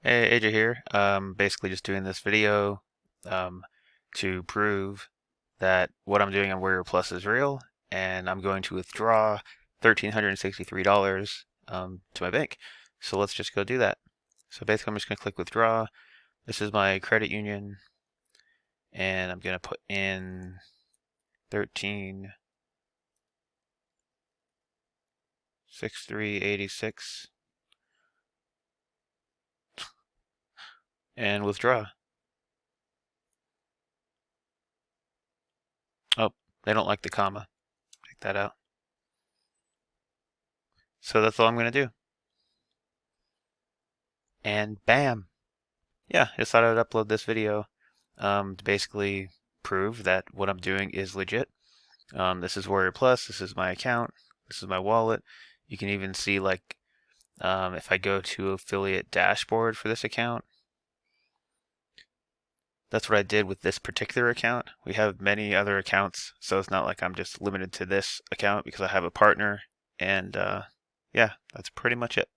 Hey, AJ here. Basically just doing this video um, to prove that what I'm doing on WarriorPlus is real, and I'm going to withdraw $1,363 to my bank. So let's just go do that. So basically, I'm just going to click withdraw. This is my credit union, and I'm going to put in 136386 and withdraw. Oh, they don't like the comma. Take that out. So that's all I'm going to do. And bam! Yeah, I just thought I would upload this video to basically prove that what I'm doing is legit. This is WarriorPlus, this is my account, this is my wallet. You can even see like if I go to affiliate dashboard for this account, that's what I did with this particular account. We have many other accounts, so it's not like I'm just limited to this account because I have a partner, and yeah, that's pretty much it.